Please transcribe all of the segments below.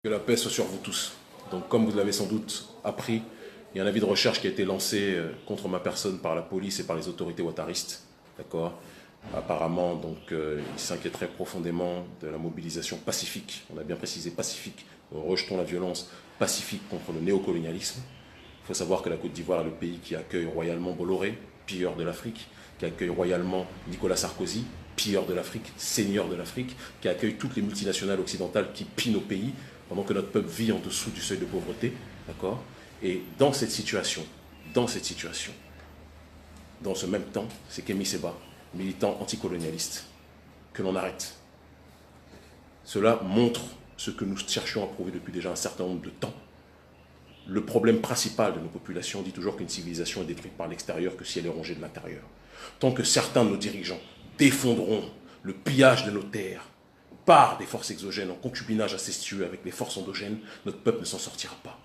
Que la paix soit sur vous tous. Donc, comme vous l'avez sans doute appris, il y a un avis de recherche qui a été lancé contre ma personne par la police et par les autorités ouattaristes. D'accord. Apparemment, donc, ils s'inquiéteraient profondément de la mobilisation pacifique. On a bien précisé pacifique. Rejetons la violence pacifique contre le néocolonialisme. Il faut savoir que la Côte d'Ivoire est le pays qui accueille royalement Bolloré, pilleur de l'Afrique, qui accueille royalement Nicolas Sarkozy, pilleur de l'Afrique, seigneur de l'Afrique, qui accueille toutes les multinationales occidentales qui pillent nos pays, pendant que notre peuple vit en dessous du seuil de pauvreté, d'accord. Et dans cette situation, dans ce même temps, c'est Kémy Séba, militant anticolonialiste, que l'on arrête. Cela montre ce que nous cherchions à prouver depuis déjà un certain nombre de temps. Le problème principal de nos populations dit toujours qu'une civilisation est détruite par l'extérieur que si elle est rongée de l'intérieur. Tant que certains de nos dirigeants défendront le pillage de nos terres par des forces exogènes en concubinage incestueux avec les forces endogènes, notre peuple ne s'en sortira pas.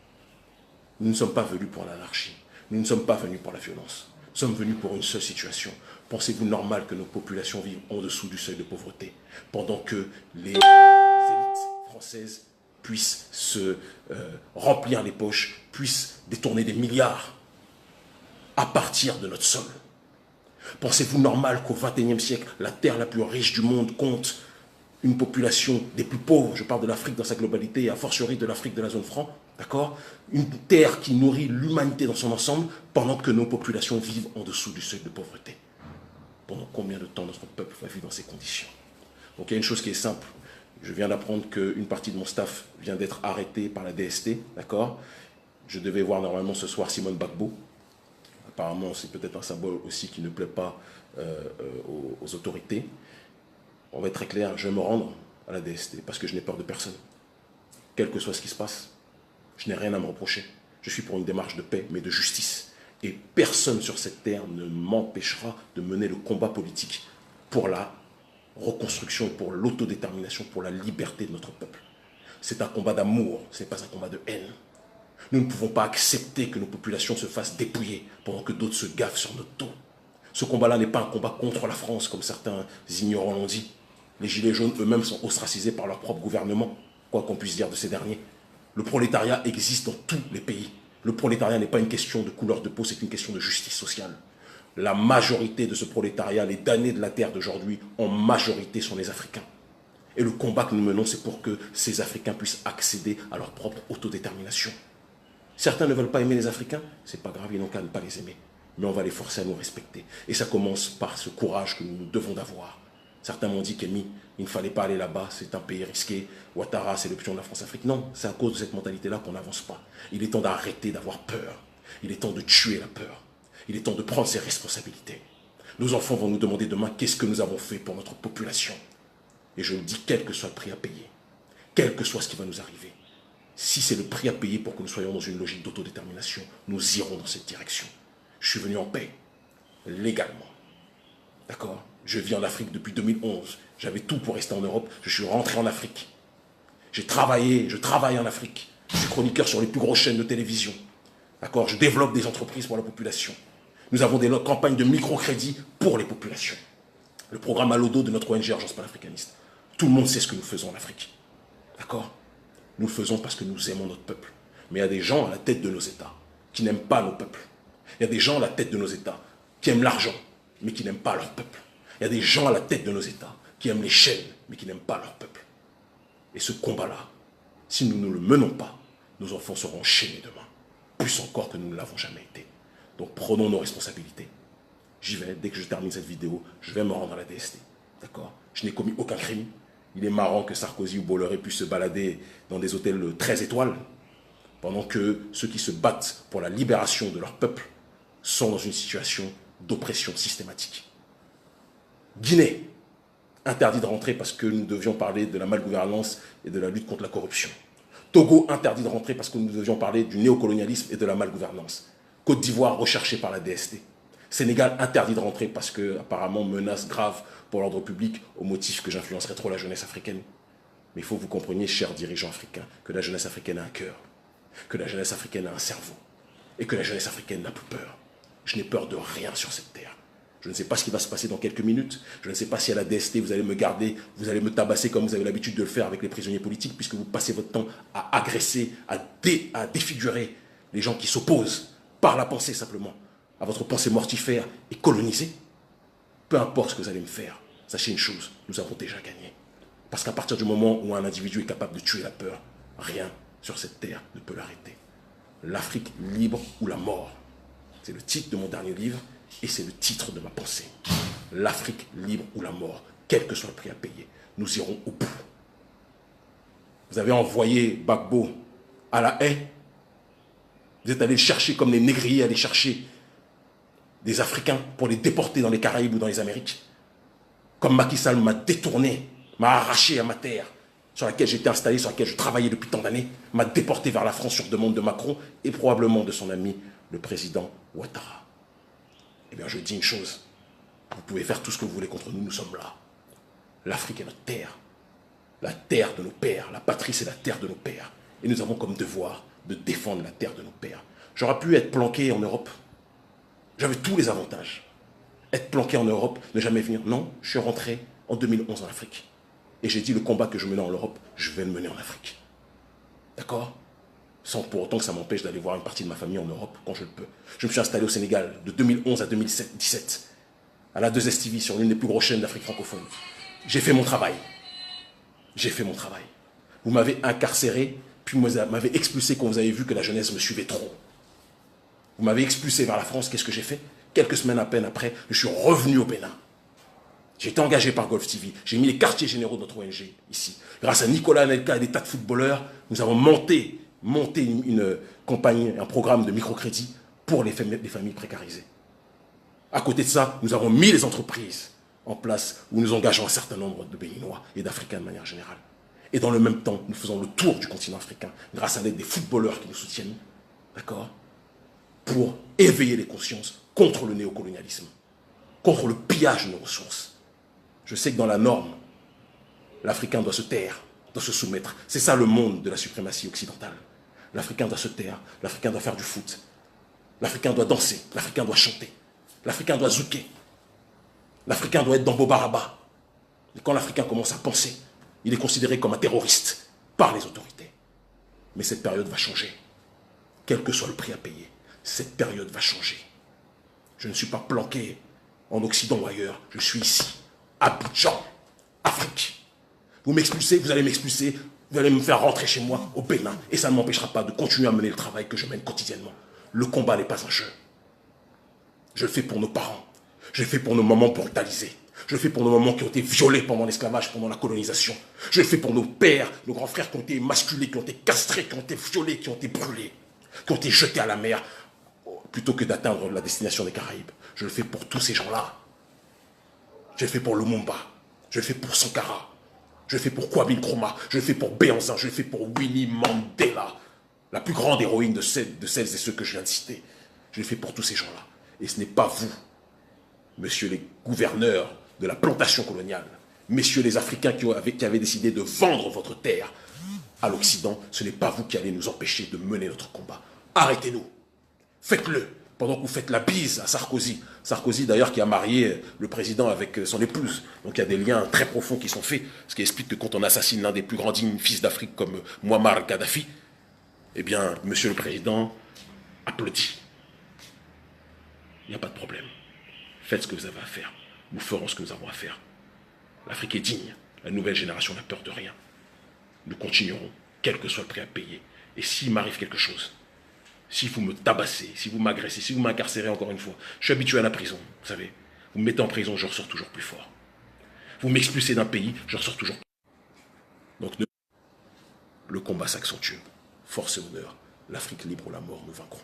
Nous ne sommes pas venus pour l'anarchie. Nous ne sommes pas venus pour la violence. Nous sommes venus pour une seule situation. Pensez-vous normal que nos populations vivent en dessous du seuil de pauvreté pendant que les élites françaises puissent se remplir les poches, puissent détourner des milliards à partir de notre sol? Pensez-vous normal qu'au XXIe siècle, la terre la plus riche du monde compte une population des plus pauvres, je parle de l'Afrique dans sa globalité, et a fortiori de l'Afrique de la zone franc, d'accord? Une terre qui nourrit l'humanité dans son ensemble, pendant que nos populations vivent en dessous du seuil de pauvreté. Pendant combien de temps notre peuple va vivre dans ces conditions? Donc il y a une chose qui est simple. Je viens d'apprendre qu'une partie de mon staff vient d'être arrêtée par la DST, d'accord? Je devais voir normalement ce soir Simone Gbagbo. Apparemment, c'est peut-être un symbole aussi qui ne plaît pas aux autorités. On va être très clair, je vais me rendre à la DST parce que je n'ai peur de personne. Quel que soit ce qui se passe, je n'ai rien à me reprocher. Je suis pour une démarche de paix, mais de justice. Et personne sur cette terre ne m'empêchera de mener le combat politique pour la reconstruction, pour l'autodétermination, pour la liberté de notre peuple. C'est un combat d'amour, ce n'est pas un combat de haine. Nous ne pouvons pas accepter que nos populations se fassent dépouiller pendant que d'autres se gavent sur notre dos. Ce combat-là n'est pas un combat contre la France, comme certains ignorants l'ont dit. Les gilets jaunes eux-mêmes sont ostracisés par leur propre gouvernement, quoi qu'on puisse dire de ces derniers. Le prolétariat existe dans tous les pays. Le prolétariat n'est pas une question de couleur de peau, c'est une question de justice sociale. La majorité de ce prolétariat, les damnés de la terre d'aujourd'hui, en majorité sont les Africains. Et le combat que nous menons, c'est pour que ces Africains puissent accéder à leur propre autodétermination. Certains ne veulent pas aimer les Africains, c'est pas grave, ils n'ont qu'à ne pas les aimer. Mais on va les forcer à nous respecter. Et ça commence par ce courage que nous devons d'avoir. Certains m'ont dit qu'Émy, il ne fallait pas aller là-bas, c'est un pays risqué. Ouattara, c'est le pion de la France-Afrique. Non, c'est à cause de cette mentalité-là qu'on n'avance pas. Il est temps d'arrêter d'avoir peur. Il est temps de tuer la peur. Il est temps de prendre ses responsabilités. Nos enfants vont nous demander demain qu'est-ce que nous avons fait pour notre population. Et je le dis, quel que soit le prix à payer, quel que soit ce qui va nous arriver, si c'est le prix à payer pour que nous soyons dans une logique d'autodétermination, nous irons dans cette direction. Je suis venu en paix, légalement. D'accord? Je vis en Afrique depuis 2011. J'avais tout pour rester en Europe. Je suis rentré en Afrique. J'ai travaillé, je travaille en Afrique. Je suis chroniqueur sur les plus grosses chaînes de télévision. D'accord? Je développe des entreprises pour la population. Nous avons des campagnes de microcrédit pour les populations. Le programme Alodo de notre ONG Urgence Panafricaniste. Tout le monde sait ce que nous faisons en Afrique. D'accord? Nous le faisons parce que nous aimons notre peuple. Mais il y a des gens à la tête de nos États qui n'aiment pas nos peuples. Il y a des gens à la tête de nos États qui aiment l'argent, mais qui n'aiment pas leur peuple. Il y a des gens à la tête de nos États qui aiment les chaînes, mais qui n'aiment pas leur peuple. Et ce combat-là, si nous ne le menons pas, nos enfants seront enchaînés demain. Plus encore que nous ne l'avons jamais été. Donc prenons nos responsabilités. J'y vais, dès que je termine cette vidéo, je vais me rendre à la DST. D'accord? Je n'ai commis aucun crime. Il est marrant que Sarkozy ou Bolloré puissent se balader dans des hôtels 13 étoiles, pendant que ceux qui se battent pour la libération de leur peuple sont dans une situation d'oppression systématique. Guinée, interdit de rentrer parce que nous devions parler de la malgouvernance et de la lutte contre la corruption. Togo, interdit de rentrer parce que nous devions parler du néocolonialisme et de la malgouvernance. Côte d'Ivoire, recherchée par la DST. Sénégal, interdit de rentrer parce que, apparemment, menace grave pour l'ordre public au motif que j'influencerais trop la jeunesse africaine. Mais il faut que vous compreniez, chers dirigeants africains, que la jeunesse africaine a un cœur, que la jeunesse africaine a un cerveau, et que la jeunesse africaine n'a plus peur. Je n'ai peur de rien sur cette terre. Je ne sais pas ce qui va se passer dans quelques minutes. Je ne sais pas si à la DST, vous allez me garder, vous allez me tabasser comme vous avez l'habitude de le faire avec les prisonniers politiques, puisque vous passez votre temps à agresser, à défigurer les gens qui s'opposent par la pensée simplement à votre pensée mortifère et colonisée. Peu importe ce que vous allez me faire, sachez une chose, nous avons déjà gagné. Parce qu'à partir du moment où un individu est capable de tuer la peur, rien sur cette terre ne peut l'arrêter. L'Afrique libre ou la mort. C'est le titre de mon dernier livre et c'est le titre de ma pensée. L'Afrique libre ou la mort, quel que soit le prix à payer, nous irons au bout. Vous avez envoyé Gbagbo à la haie. Vous êtes allé chercher comme les négriers, aller chercher des Africains pour les déporter dans les Caraïbes ou dans les Amériques. Comme Macky Sall m'a détourné, m'a arraché à ma terre, sur laquelle j'étais installé, sur laquelle je travaillais depuis tant d'années, m'a déporté vers la France sur demande de Macron et probablement de son ami, le président Ouattara. Eh bien, je dis une chose. Vous pouvez faire tout ce que vous voulez contre nous, nous sommes là. L'Afrique est notre terre. La terre de nos pères. La patrie, c'est la terre de nos pères. Et nous avons comme devoir de défendre la terre de nos pères. J'aurais pu être planqué en Europe. J'avais tous les avantages. Être planqué en Europe, ne jamais venir. Non, je suis rentré en 2011 en Afrique. Et j'ai dit, le combat que je menais en Europe, je vais le mener en Afrique. D'accord? Sans pour autant que ça m'empêche d'aller voir une partie de ma famille en Europe quand je le peux. Je me suis installé au Sénégal de 2011 à 2017, à la 2STV, sur l'une des plus grosses chaînes d'Afrique francophone. J'ai fait mon travail. J'ai fait mon travail. Vous m'avez incarcéré, puis vous m'avez expulsé quand vous avez vu que la jeunesse me suivait trop. Vous m'avez expulsé vers la France, qu'est-ce que j'ai fait? Quelques semaines à peine après, je suis revenu au Bénin. J'ai été engagé par Golf TV. J'ai mis les quartiers généraux de notre ONG ici. Grâce à Nicolas Anelka et des tas de footballeurs, nous avons monté une campagne, un programme de microcrédit pour les familles précarisées. À côté de ça, nous avons mis les entreprises en place où nous engageons un certain nombre de Béninois et d'Africains de manière générale. Et dans le même temps, nous faisons le tour du continent africain grâce à l'aide des footballeurs qui nous soutiennent, d'accord, pour éveiller les consciences contre le néocolonialisme, contre le pillage de nos ressources. Je sais que dans la norme, l'Africain doit se taire, doit se soumettre. C'est ça le monde de la suprématie occidentale. L'Africain doit se taire, l'Africain doit faire du foot, l'Africain doit danser, l'Africain doit chanter, l'Africain doit zouker, l'Africain doit être dans Bobaraba. Et quand l'Africain commence à penser, il est considéré comme un terroriste par les autorités. Mais cette période va changer. Quel que soit le prix à payer, cette période va changer. Je ne suis pas planqué en Occident ou ailleurs, je suis ici, à Abidjan, Afrique. Vous m'expulsez, vous allez m'expulser, vous allez me faire rentrer chez moi au Bénin. Et ça ne m'empêchera pas de continuer à mener le travail que je mène quotidiennement. Le combat n'est pas un jeu. Je le fais pour nos parents. Je le fais pour nos mamans brutalisées. Je le fais pour nos mamans qui ont été violées pendant l'esclavage, pendant la colonisation. Je le fais pour nos pères, nos grands frères qui ont été émasculés, qui ont été castrés, qui ont été violés, qui ont été brûlés, qui ont été jetés à la mer, plutôt que d'atteindre la destination des Caraïbes. Je le fais pour tous ces gens-là. Je le fais pour Lumumba. Je le fais pour Sankara. Je le fais pour Kwame Nkrumah. Je le fais pour Béanzin. Je le fais pour Winnie Mandela, la plus grande héroïne de celles et ceux que je viens de citer. Je le fais pour tous ces gens-là. Et ce n'est pas vous, messieurs les gouverneurs de la plantation coloniale, messieurs les Africains qui avaient décidé de vendre votre terre à l'Occident, ce n'est pas vous qui allez nous empêcher de mener notre combat. Arrêtez-nous. Faites-le. Pendant que vous faites la bise à Sarkozy. Sarkozy, d'ailleurs, qui a marié le président avec son épouse. Donc il y a des liens très profonds qui sont faits. Ce qui explique que quand on assassine l'un des plus grands dignes fils d'Afrique comme Muammar Kadhafi, eh bien, monsieur le président applaudit. Il n'y a pas de problème. Faites ce que vous avez à faire. Nous ferons ce que nous avons à faire. L'Afrique est digne. La nouvelle génération n'a peur de rien. Nous continuerons, quel que soit le prix à payer. Et s'il m'arrive quelque chose, si vous me tabassez, si vous m'agressez, si vous m'incarcérez encore une fois, je suis habitué à la prison, vous savez. Vous me mettez en prison, je ressors toujours plus fort. Vous m'expulsez d'un pays, je ressors toujours plus fort. Donc le combat s'accentue. Force et honneur, l'Afrique libre ou la mort, nous vaincrons.